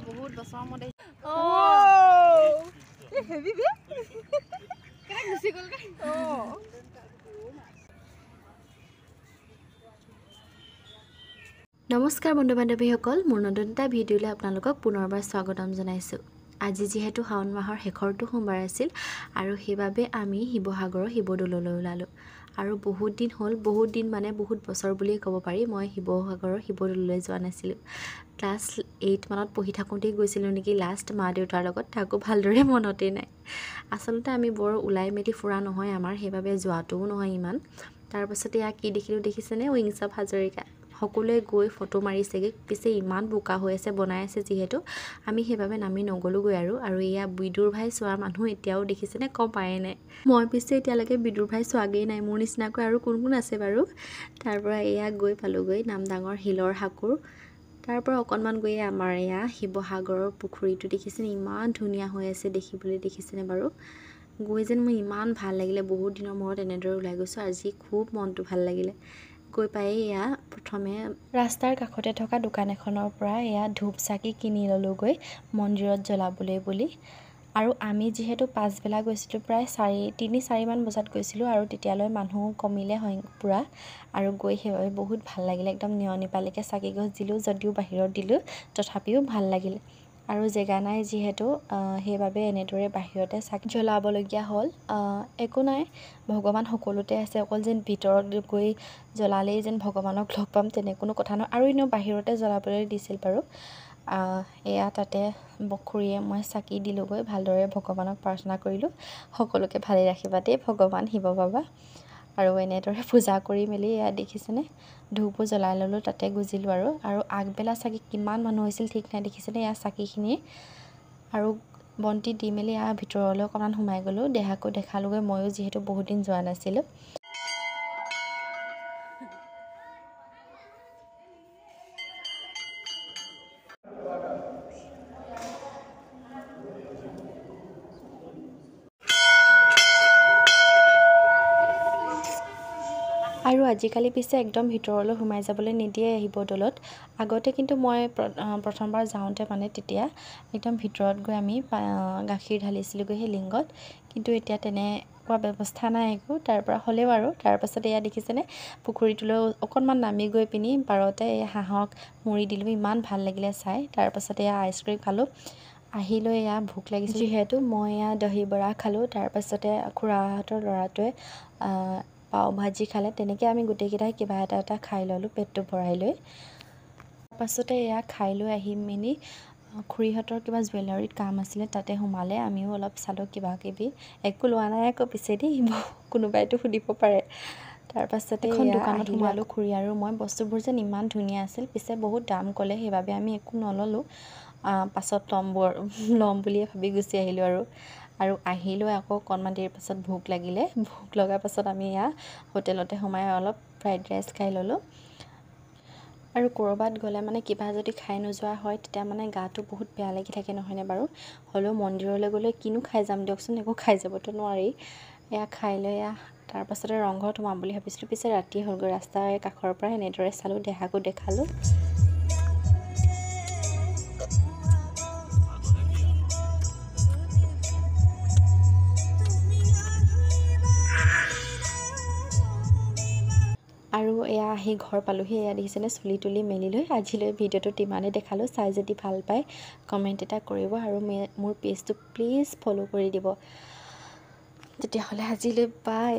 বহুত বছৰ মতে নমস্কাৰ বন্ধু বান্ধৱীসকল, মোৰ নতুন এটা ভিডিঅ'লৈ আপোনালোকক পুনৰবাৰ স্বাগতম জনাইছোঁ। আজি যিহেতু শাওণ মাহৰ শেষৰটো সোমবাৰ আছিল আৰু সেইবাবে আমি শিৱসাগৰৰ শিৱদৌললৈ ওলালোঁ। আৰু বহুত দিন মানে বহুত বছৰ বুলিয়ে ক'ব পাৰি মই শিৱসাগৰৰ শিৱদৌললৈ যোৱা নাছিলোঁ। ক্লাছ 8 মানত পঢ়ি থাকোঁতেই গৈছিলোঁ নেকি লাষ্ট মা দেউতাৰ লগত, তাকো ভালদৰে মনতেই নাই। আচলতে আমি বৰ ওলাই মেলি ফুৰা নহয় আমাৰ, সেইবাবে যোৱাটোও নহয় ইমান। তাৰপাছতে ইয়াক কি দেখিলোঁ দেখিছেনে, উইংছ অফ হাজৰিকা। সকলোৱে গৈ ফটো মাৰিছেগৈ, পিছে ইমান বোকা হৈ আছে বনাই আছে যিহেতু আমি সেইবাবে নামি নগ'লোগৈ আৰু এয়া বিদুৰ ভাই চোৱাৰ মানুহ এতিয়াও দেখিছেনে, কম পায়ে নাই। মই পিছে এতিয়ালৈকে বিদুৰ ভাই চোৱাগেই নাই, মোৰ নিচিনাকৈ আৰু কোন কোন আছে বাৰু। তাৰপৰা এয়া গৈ পালোগৈ নামদাঙৰ শিলৰ সাঁকোৰ। তাৰপৰা অকণমান গৈ আমাৰ এয়া শিৱসাগৰৰ পুখুৰীটো দেখিছেনে, ইমান ধুনীয়া হৈ আছে দেখিবলৈ, দেখিছেনে বাৰু। গৈ যেন মোৰ ইমান ভাল লাগিলে, বহুত দিনৰ মূৰত এনেদৰে ওলাই গৈছোঁ, আজি খুব মনটো ভাল লাগিলে। গৈ পাই এয়া প্ৰথমে ৰাস্তাৰ কাষতে থকা দোকান এখনৰ পৰা এয়া ধূপ চাকি কিনি ল'লোগৈ মন্দিৰত জ্বলাবলৈ বুলি। আৰু আমি যিহেতু পাছবেলা গৈছিলোঁ, প্ৰায় 3-4 মান বজাত গৈছিলোঁ আৰু তেতিয়ালৈ মানুহ কমিলে হয় পূৰা। আৰু গৈ সেইবাবে বহুত ভাল লাগিলে, একদম নিয়নিপালৈকে চাকি গছ দিলোঁ, যদিও বাহিৰত দিলোঁ তথাপিও ভাল লাগিল। আৰু জেগা নাই যিহেতু সেইবাবে এনেদৰে বাহিৰতে চাকি জ্বলাবলগীয়া হ'ল। একো নাই, ভগৱান সকলোতে আছে, অকল যেন ভিতৰত গৈ জ্বলালেই যেন ভগৱানক লগ পাম তেনে কোনো কথা নহয়। আৰু এনেও বাহিৰতে জ্বলাবলৈ দিছিল বাৰু। এয়া তাতে খুৰীয়ে মই চাকি দিলোঁগৈ, ভালদৰে ভগৱানক প্ৰাৰ্থনা কৰিলোঁ, সকলোকে ভালে ৰাখিবা দেই ভগৱান শিৱ বাবা। আৰু এনেদৰে পূজা কৰি মেলি এয়া দেখিছেনে ধূপো জ্বলাই ল'লোঁ, তাতে গুজিলোঁ আৰু আগবেলা চাগে কিমান মানুহ হৈছিল ঠিক নাই, দেখিছেনে এয়া চাকিখিনি। আৰু বন্তি দি মেলি এয়া ভিতৰলৈ অকণমান সোমাই গ'লোঁ, দেহাকো দেখালোঁগৈ, ময়ো যিহেতু বহুত দিন যোৱা নাছিলোঁ। আৰু আজিকালি পিছে একদম ভিতৰলৈ সোমাই যাবলৈ নিদিয়ে শিৱদৌলত। আগতে কিন্তু মই প্ৰথমবাৰ যাওঁতে মানে তেতিয়া একদম ভিতৰত গৈ আমি গাখীৰ ঢালিছিলোঁগৈ সেই লিংগত, কিন্তু এতিয়া তেনেকুৱা ব্যৱস্থা নাই একো। তাৰপৰা হ'লেও আৰু তাৰপাছত এয়া দেখিছেনে পুখুৰীটোলৈ অকণমান নামি গৈ পিনি পাৰতে এই হাঁহক মুৰি দিলোঁ, ইমান ভাল লাগিলে চাই। তাৰপাছত এয়া আইচক্ৰীম খালোঁ, আহিলৈ এয়া ভোক লাগিছিল যিহেতু মই এয়া দহি বৰা খালোঁ। তাৰপাছতে খুৰাহঁতৰ ল'ৰাটোৱে পাও ভাজি খালে, তেনেকৈ আমি গোটেইকেইটাই কিবা এটা খাই ল'লোঁ পেটটো ভৰাই লৈ। তাৰপাছতে এয়া খাই লৈ আহি মেলি খুৰীহঁতৰ কিবা জুৱেলাৰীত কাম আছিলে, তাতে সোমালে, আমিও অলপ চালোঁ কিবা কিবি, একো লোৱা নাই আকৌ পিছে দেই, কোনোবাইতো সুধিব পাৰে। তাৰপাছতে এখন দোকানত সোমালোঁ খুৰী আৰু মই, বস্তুবোৰ যেন ইমান ধুনীয়া আছিল, পিছে বহুত দাম ক'লে, সেইবাবে আমি একো নল'লোঁ, পাছত ল'ম বুলিয়ে ভাবি গুচি আহিলোঁ আৰু আহিলৈ আকৌ অকণমান দেৰি পাছত ভোক লাগিলে, ভোক লগাৰ পাছত আমি এয়া হোটেলতে সোমাই অলপ ফ্ৰাইড ৰাইচ খাই ল'লোঁ। আৰু ক'ৰবাত গ'লে মানে কিবা যদি খাই নোযোৱা হয় তেতিয়া মানে গাটো বহুত বেয়া লাগি থাকে নহয়নে বাৰু। হ'লেও মন্দিৰলৈ গ'লে কিনো খাই যাম দিয়কচোন, একো খাই যাবতো নোৱাৰি। এয়া খাই লৈ তাৰপাছতে ৰংঘৰত সোমাম বুলি ভাবিছিলোঁ, পিছে ৰাতি হ'লগৈ। ৰাস্তাৰ কাষৰ পৰা এনেদৰে চালোঁ, দেহাকো দেখালোঁ। আৰু এয়া আহি ঘৰ পালোঁহি, এয়া দেখিছেনে চুলি তুলি মেলি লৈ। আজিলৈ ভিডিঅ'টোত ইমানেই দেখালোঁ, চাই যদি ভাল পায় কমেণ্ট এটা কৰিব আৰু মোৰ পেজটো প্লিজ ফ'ল' কৰি দিব। তেতিয়াহ'লে আজিলৈ বাই।